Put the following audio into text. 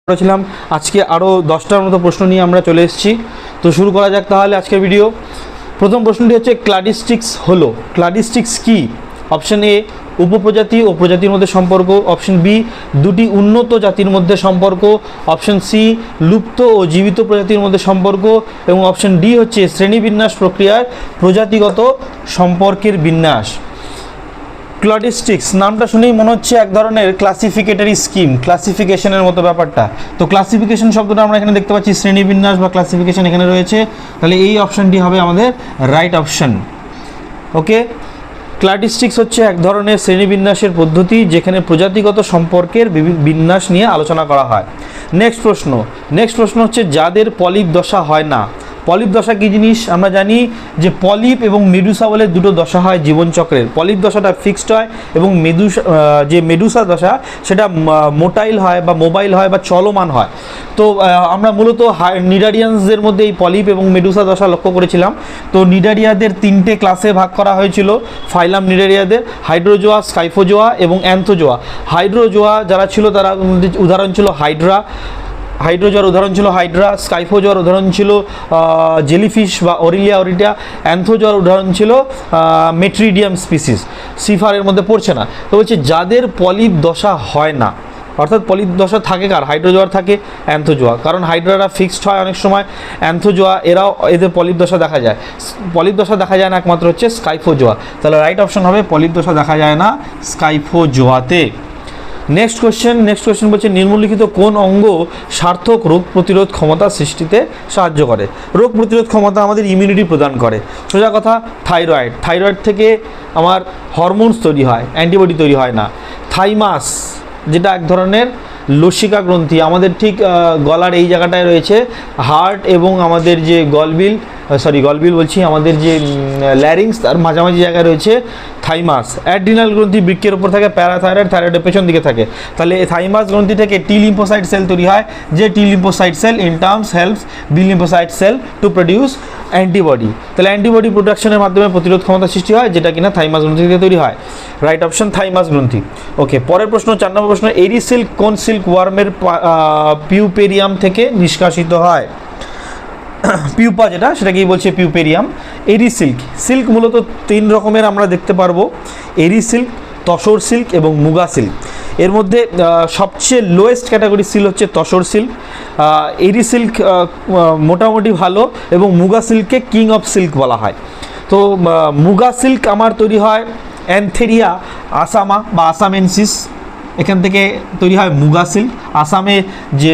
করেছিলাম। আজকে আরও 10টার মতো প্রশ্ন নিয়ে আমরা চলে এসেছি। তো শুরু করা যাক তাহলে আজকের ভিডিও। প্রথম প্রশ্নটি হচ্ছে ক্লাডিস্টিক্স হলো, ক্লাডিস্টিক্স কি? অপশন এ উপপ্রজাতি ও প্রজাতির মধ্যে সম্পর্ক, অপশন বি দুটি উন্নত জাতির মধ্যে সম্পর্ক, অপশন সি লুপ্ত ও জীবিত প্রজাতির মধ্যে সম্পর্ক এবং অপশন ডি হচ্ছে শ্রেণীবিন্যাস প্রক্রিয়ার প্রজাতিগত সম্পর্কের বিন্যাস। ক্লাডিস্টিক্স নামটা শুনেই মনে হচ্ছে এক ধরনের ক্লাসিফিকেটরি স্কিম, ক্লাসিফিকেশনের মতো ব্যাপারটা। তো ক্লাসিফিকেশন শব্দটা আমরা এখানে দেখতে পাচ্ছি, শ্রেণীবিন্যাস বা ক্লাসিফিকেশন এখানে রয়েছে, তাহলে এই অপশনটি হবে আমাদের রাইট অপশন। ওকে, ক্লাডিস্টিক্স হচ্ছে এক ধরনের শ্রেণীবিন্যাসের পদ্ধতি যেখানে প্রজাতিগত সম্পর্কের বিন্যাস নিয়ে আলোচনা করা হয়। নেক্সট প্রশ্ন হচ্ছে যাদের পলিপ দশা হয় না। পলিপ দশা কী জিনিস? আমরা জানি যে পলিপ এবং মেডুসা বলে দুটো দশা হয় জীবনচক্রের। পলিপ দশাটা ফিক্সড হয় এবং মেডুসা দশা সেটা মোটাইল হয় বা মোবাইল হয় বা চলমান হয়। তো আমরা মূলত নিডারিয়ানসদের মধ্যে এই পলিপ এবং মেডুসা দশা লক্ষ্য করেছিলাম। তো নিডারিয়াদের 3টে ক্লাসে ভাগ করা হয়েছিল ফাইলাম নিডারিয়াদের, হাইড্রোজোয়া, স্কাইফোজোয়া এবং অ্যান্থোজোয়া। হাইড্রোজোয়া যারা ছিল তারা উদাহরণ ছিল হাইড্রোজোয়ার উদাহরণ ছিল হাইড্রা, স্কাইফোজোয়ার উদাহরণ ছিল জেলিফিশ বা অরিলিয়া অরিটা, অ্যান্থোজোয়ার উদাহরণ ছিল মেট্রিডিয়াম স্পিসিস। সিফারের মধ্যে পড়ছে না। তো বলছে যাদের পলিপ দশা হয় না, অর্থাৎ পলিপ দশা থাকে কার? হাইড্রোজোয়ার থাকে, অ্যান্থোজোয়া। কারণ হাইড্রারা ফিক্সড হয় অনেক সময়, অ্যান্থোজোয়া এরাও এদের পলিপ দশা দেখা যায়। পলিপ দশা দেখা যায় না একমাত্র হচ্ছে স্কাইফোজোয়া। তাহলে রাইট অপশন হবে পলিপ দশা দেখা যায় না স্কাইফোজোয়াতে। নেক্সট কোয়েশ্চেন বলছে নিম্নলিখিত কোন অঙ্গ সার্থক রোগ প্রতিরোধ ক্ষমতা সৃষ্টিতে সাহায্য করে? রোগ প্রতিরোধ ক্ষমতা আমাদের ইমিউনিটি প্রদান করে। সোজা কথা থাইরয়েড থেকে আমার হরমোনস তৈরি হয়, অ্যান্টিবডি তৈরি হয় না। থাইমাস যেটা এক ধরনের লসিকা গ্রন্থি আমাদের ঠিক গলার এই জায়গাটায় রয়েছে, হার্ট এবং আমাদের যে গলবিল বলছি, আমাদের যে ল্যারিংস তার মাঝামাঝি জায়গায় রয়েছে থাইমাস। অ্যাড্রিনাল গ্রন্থি বৃক্কের উপর থাকে, থাইরয়েডের পেছন দিকে থাকে। তাহলে এই থাইমাস গ্রন্থি থেকে টি লিম্ফোসাইট সেল তৈরি হয়, যে T lymphocyte cell in terms helps B lymphocyte cell to produce antibody. তাহলে অ্যান্টিবডি প্রোডাকশনের মাধ্যমে প্রতিরোধ ক্ষমতা সৃষ্টি হয়, যেটা কিনা থাইমাস গ্রন্থি থেকে তৈরি হয়। রাইট অপশন থাইমাস গ্রন্থি। ওকে, পরের প্রশ্ন 4 নম্বর প্রশ্ন, এরি সিল্ক কোন সিল্ক ওয়ার্মের পিউপেরিয়াম থেকে নিষ্কাশিত হয়? পিউপা যেটা সেটাকেই বলছে পিউপেরিয়াম। এরি সিল্ক মূলত 3 রকমের আমরা দেখতে পারবো, এরি সিল্ক, তসর সিল্ক এবং মুগা সিল্ক। এর মধ্যে সবচেয়ে লোয়েস্ট ক্যাটাগরি সিল্ক হচ্ছে তসর সিল্ক। এরি সিল্ক মোটামুটি ভালো এবং মুগা সিল্ককে কিং অফ সিল্ক বলা হয়। তো মুগা সিল্ক আমার তৈরি হয় অ্যান্থেরিয়া আসামা বা আসামেনসিস, এখান থেকে তৈরি হয় মুগা সিল্ক। আসামে যে